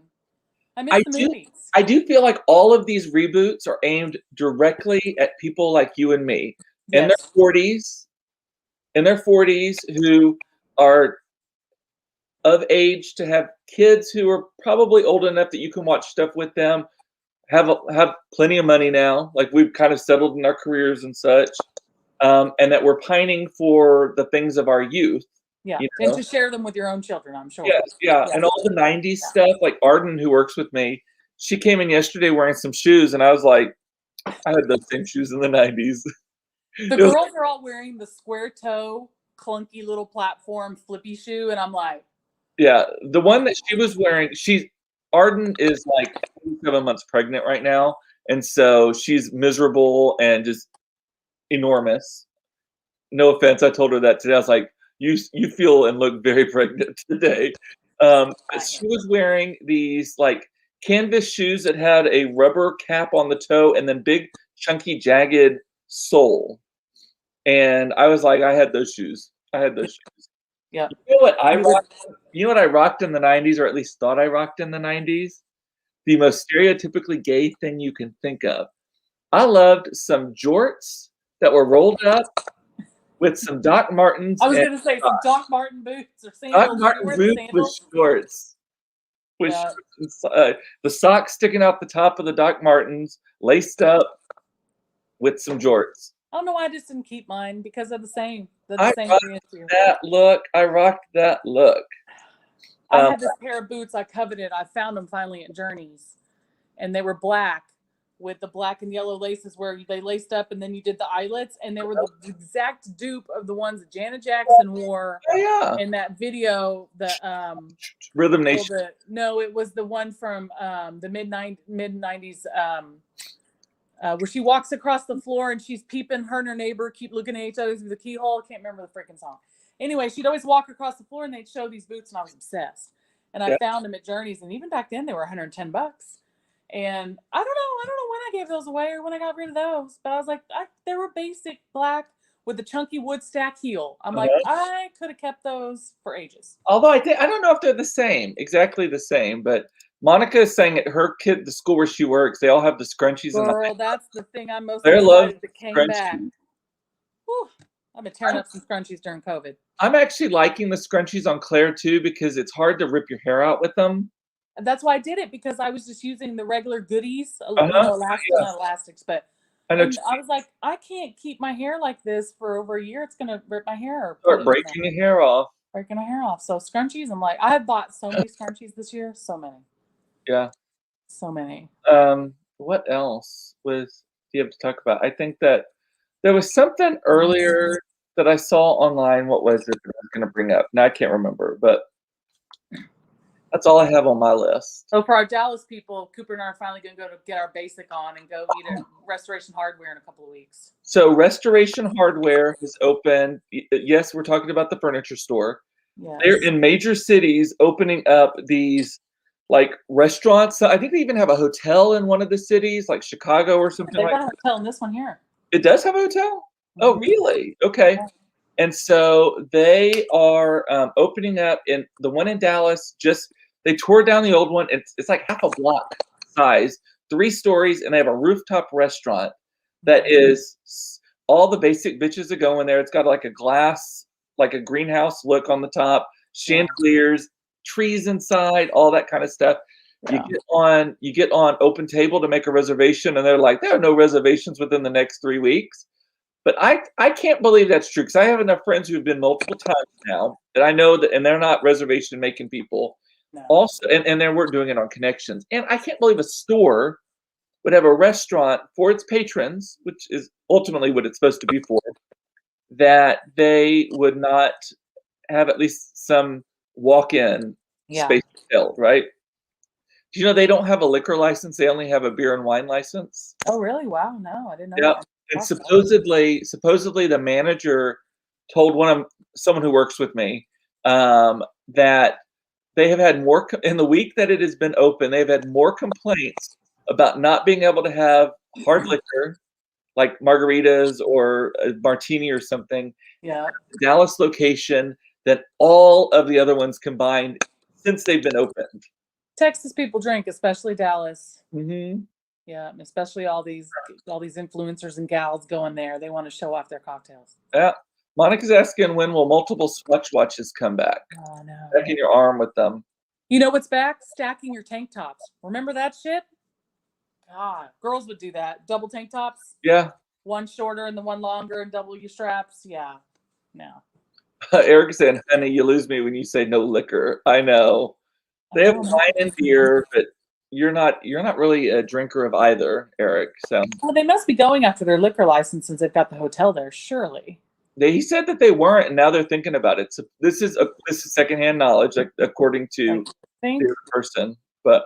I miss the movies. I do feel like all of these reboots are aimed directly at people like you and me in their 40s, who are of age to have kids who are probably old enough that you can watch stuff with them. Have plenty of money now, like we've kind of settled in our careers and such, and that we're pining for the things of our youth. Yeah, and to share them with your own children, I'm sure. Yes, yeah, and all the '90s stuff. Like Arden, who works with me, she came in yesterday wearing some shoes, and I was like, I had those same shoes in the '90s. The girls are all wearing the square toe, clunky little platform flippy shoe, and I'm like, yeah, the one that she was wearing, Arden is like 7 months pregnant right now, and so she's miserable and just enormous. No offense, I told her that today. I was like, you feel and look very pregnant today. She was wearing these like canvas shoes that had a rubber cap on the toe and then big, chunky, jagged sole. And I was like, I had those shoes. Yeah. You know what I rocked? You know what I rocked in the '90s, or at least thought I rocked in the '90s? The most stereotypically gay thing you can think of. I loved some jorts that were rolled up with some Doc Martens. I was going to say some Doc Marten boots or sandals. Doc Marten boots with shorts. The socks sticking out the top of the Doc Martens, laced up with some jorts. I don't know why I just didn't keep mine because of the same. I rocked that look. I had this pair of boots I coveted. I found them finally at Journeys, and they were black with the black and yellow laces where they laced up, and then you did the eyelets, and they were the exact dupe of the ones that Janet Jackson wore in that video. The Rhythm Nation. No, it was the one from the mid '90s. Where she walks across the floor and she's peeping, her and her neighbor keep looking at each other through the keyhole. I can't remember the freaking song. Anyway, she'd always walk across the floor and they'd show these boots, and I was obsessed. And I found them at Journeys, and even back then they were $110. And I don't know when I gave those away or when I got rid of those, but I was like, they were basic black with the chunky wood stack heel. I'm like, I could have kept those for ages. Although I don't know if they're exactly the same, but Monica is saying at her kid, the school where she works, they all have the scrunchies. Girl, that's the thing I'm most excited that came back. Whew. I've been tearing up some scrunchies during COVID. I'm actually liking the scrunchies on Claire too, because it's hard to rip your hair out with them. That's why I did it, because I was just using the regular goodies, not elastics, but I was like, I can't keep my hair like this for over a year. It's gonna rip my hair. Start breaking your hair off. So scrunchies, I'm like, I have bought so many scrunchies this year, so many. Yeah. So many. What else do you have to talk about? I think that there was something earlier that I saw online. What was it that I was going to bring up? Now I can't remember, but that's all I have on my list. So for our Dallas people, Cooper and I are finally going to go to get our basic on and go eat at Restoration Hardware in a couple of weeks. So Restoration Hardware is open. Yes, we're talking about the furniture store. Yes. They're in major cities opening up these like restaurants. I think they even have a hotel in one of the cities, like Chicago or something like that. They got a hotel in this one here. It does have a hotel? Oh, really? Okay. Yeah. And so they are opening up in the one in Dallas. They tore down the old one. It's like half a block size, 3 stories, and they have a rooftop restaurant that is all the basic bitches that go in there. It's got like a glass, like a greenhouse look on the top, chandeliers, trees inside, all that kind of stuff. Yeah. You get on Open Table to make a reservation, and they're like, there are no reservations within the next 3 weeks. But I can't believe that's true because I have enough friends who've been multiple times now that I know that, and they're not reservation making people. No. Also, and we're doing it on connections. And I can't believe a store would have a restaurant for its patrons, which is ultimately what it's supposed to be for, that they would not have at least some walk-in Yeah. space filled, right? Do you know they don't have a liquor license? They only have a beer and wine license. Oh, really? Wow. No, I didn't know Yep. that. And Awesome. supposedly the manager told someone who works with me that they have had more in the week that it has been open. They've had more complaints about not being able to have hard liquor like margaritas or a martini or something. Yeah. Dallas location than all of the other ones combined since they've been opened. Texas people drink, especially Dallas. Mm-hmm. Yeah, especially all these influencers and gals going there. They want to show off their cocktails. Yeah. Monica's asking when will multiple Swatch watches come back? Oh no. Back in your arm with them. You know what's back? Stacking your tank tops. Remember that shit? God, girls would do that. Double tank tops. Yeah. One shorter and the one longer, and double your straps. Yeah. No. Eric saying, honey, you lose me when you say no liquor. I know. They have wine and beer, but you're not really a drinker of either, Eric. So well, they must be going after their liquor license since they've got the hotel there, surely. he said that they weren't, and now they're thinking about it. So this is secondhand knowledge, like, according to the person. But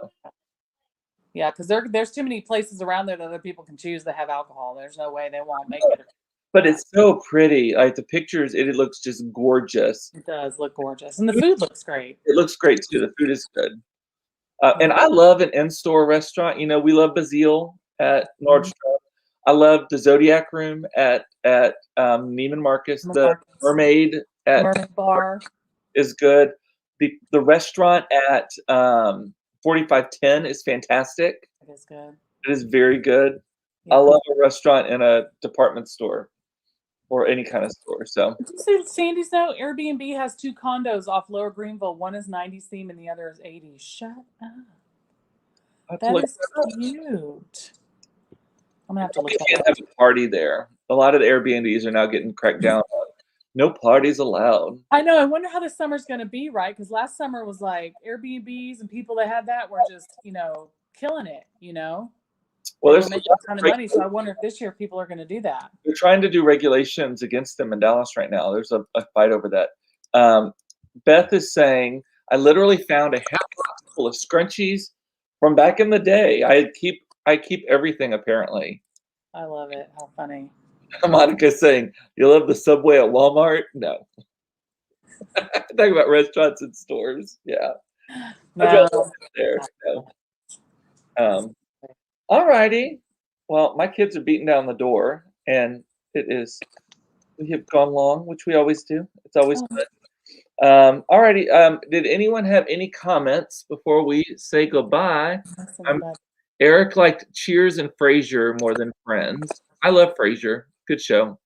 yeah, because there's too many places around there that other people can choose that have alcohol. There's no way they won't make it. But it's so pretty. Like the pictures, it looks just gorgeous. It does look gorgeous, and the food looks great. It looks great too. The food is good. And I love an in-store restaurant. You know, we love Basile at Nordstrom. I love the Zodiac Room at Neiman Marcus. The Mermaid at Mermaid Bar is good. The restaurant at 4510 is fantastic. It is good. It is very good. Yeah. I love a restaurant in a department store or any kind of store. So did you see Sandy's note? Airbnb has 2 condos off Lower Greenville. One is 90s theme and the other is 80s. Shut up. That is cute. I'm gonna have to look at have a party there. A lot of the Airbnbs are now getting cracked down on. No parties allowed. I know. I wonder how this summer's gonna be, right? Because last summer was like Airbnbs and people that had that were just, killing it, Well, there's making a ton of money, so I wonder if this year people are going to do that. They're trying to do regulations against them in Dallas right now. There's a fight over that. Beth is saying, I literally found a half box full of scrunchies from back in the day. I keep everything apparently. I love it. How funny. Monica's saying, you love the Subway at Walmart? No. Talking about restaurants and stores. Yeah. No. There. No. All righty. Well, my kids are beating down the door, and we have gone long, which we always do. It's always good. All righty. Did anyone have any comments before we say goodbye? Eric liked Cheers and Frasier more than Friends. I love Frasier. Good show.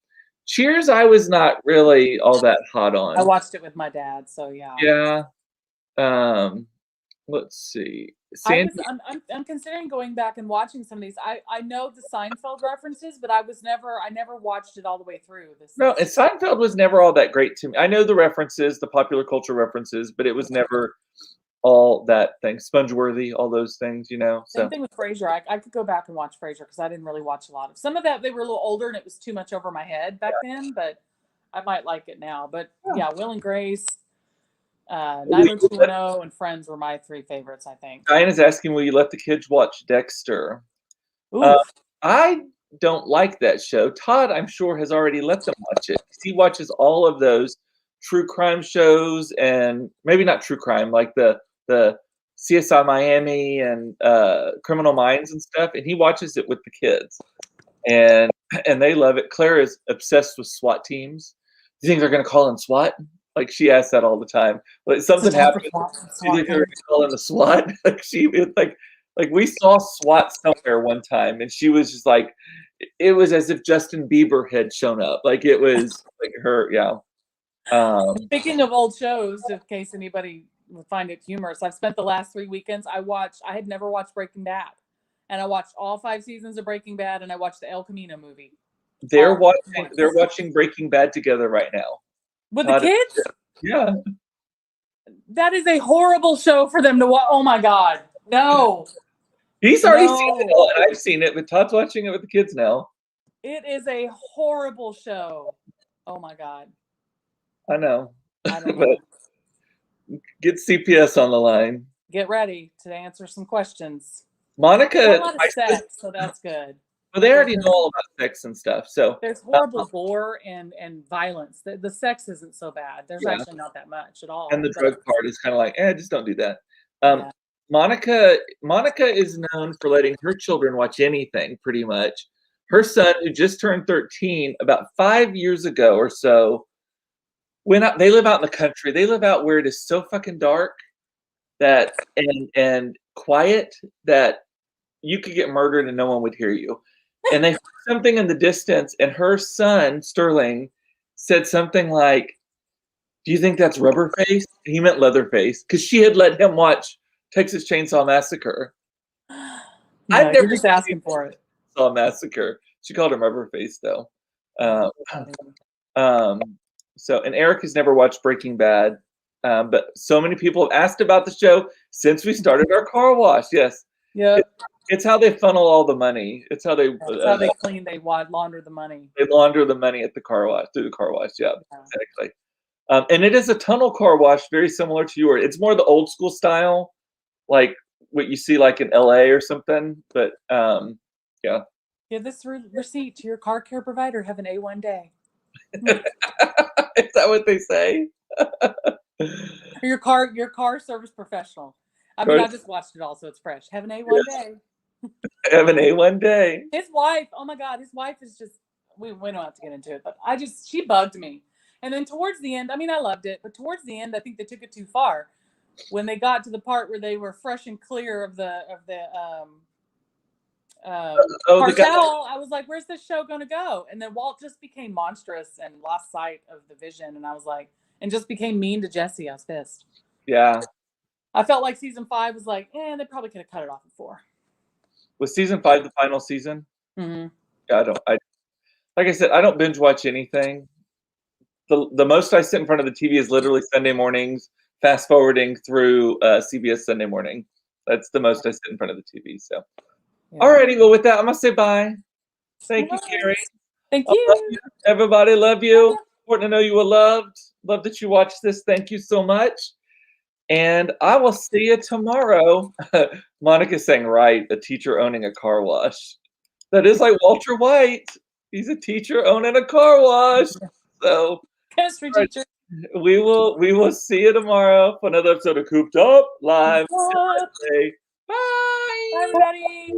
Cheers, I was not really all that hot on. I watched it with my dad, so yeah. Yeah. Let's see. I'm considering going back and watching some of these. I know the Seinfeld references, but I never watched it all the way through. No, and Seinfeld was never all that great to me. I know the references, the popular culture references, but it was never all that thing. Spongeworthy, all those things, So same thing with Frasier. I could go back and watch Frasier because I didn't really watch a lot of some of that. They were a little older and it was too much over my head back then, but I might like it now. But yeah, Will and Grace. 90210 and Friends were my 3 favorites, I think. Diana's asking, will you let the kids watch Dexter? I don't like that show. Todd, I'm sure, has already let them watch it. He watches all of those true crime shows, and maybe not true crime, like the CSI Miami and Criminal Minds and stuff, and he watches it with the kids. And they love it. Claire is obsessed with SWAT teams. Do you think they're going to call in SWAT? Like she asks that all the time. Like something happened. Do you think they're going to call in the SWAT? Like we saw SWAT somewhere one time, and she was just like, it was as if Justin Bieber had shown up. Like it was like her, yeah. Speaking of old shows, in case anybody would find it humorous, I've spent the last 3 weekends. I had never watched Breaking Bad, and I watched all 5 seasons of Breaking Bad, and I watched the El Camino movie. They're watching Breaking Bad together right now. With the kids? Yeah. That is a horrible show for them to watch. Oh my God. No. He's already seen it all, and I've seen it, but Todd's watching it with the kids now. It is a horrible show. Oh my God. I know. I don't know. Get CPS on the line. Get ready to answer some questions. Monica. A lot of sex, so that's good. Well, they already know all about sex and stuff. So there's horrible gore and violence. The sex isn't so bad. There's actually not that much at all. And the drug part is kind of like, just don't do that. Monica is known for letting her children watch anything, pretty much. Her son, who just turned 13, about 5 years ago or so, went out. They live out in the country. They live out where it is so fucking dark that and quiet that you could get murdered and no one would hear you. And they heard something in the distance, and her son, Sterling, said something like, "Do you think that's Rubberface?" He meant Leatherface, because she had let him watch Texas Chainsaw Massacre. I've never just asking for it. Chainsaw Massacre. She called him Rubberface, though. So, and Eric has never watched Breaking Bad, but so many people have asked about the show since we started our car wash. Yes. Yeah. It's how they funnel all the money. It's how they clean. They launder the money. They launder the money at the car wash through the car wash. Yeah, exactly. And it is a tunnel car wash, very similar to yours. It's more the old school style, like what you see like in LA or something. But yeah. Give this receipt to your car care provider. Have an A1 day. Is that what they say? Your car service professional. I mean, I just watched it all, so it's fresh. Have an A1 day. Have an A1 day. His wife, oh my God, his wife is just, we don't have to get into it, but she bugged me. And then towards the end, I mean, I loved it, but towards the end, I think they took it too far. When they got to the part where they were fresh and clear of the cartel, I was like, where's this show going to go? And then Walt just became monstrous and lost sight of the vision. And I was like, and just became mean to Jesse. I was pissed. Yeah. I felt like season 5 was like, they probably could have cut it off at 4. Was season 5 the final season? Mm-hmm. Yeah, like I said, I don't binge watch anything. The most I sit in front of the TV is literally Sunday mornings, fast forwarding through CBS Sunday morning. That's the most I sit in front of the TV. So, alrighty. Well, with that, I'm gonna say bye. Thank you, Kerrie. Thank you. Love you. Everybody, love you. Important to know you were loved. Love that you watched this. Thank you so much. And I will see you tomorrow. Monica's saying, right, a teacher owning a car wash. That is like Walter White. He's a teacher owning a car wash. So chemistry teacher. We will see you tomorrow for another episode of Cooped Up Live. Bye, Bye. everybody.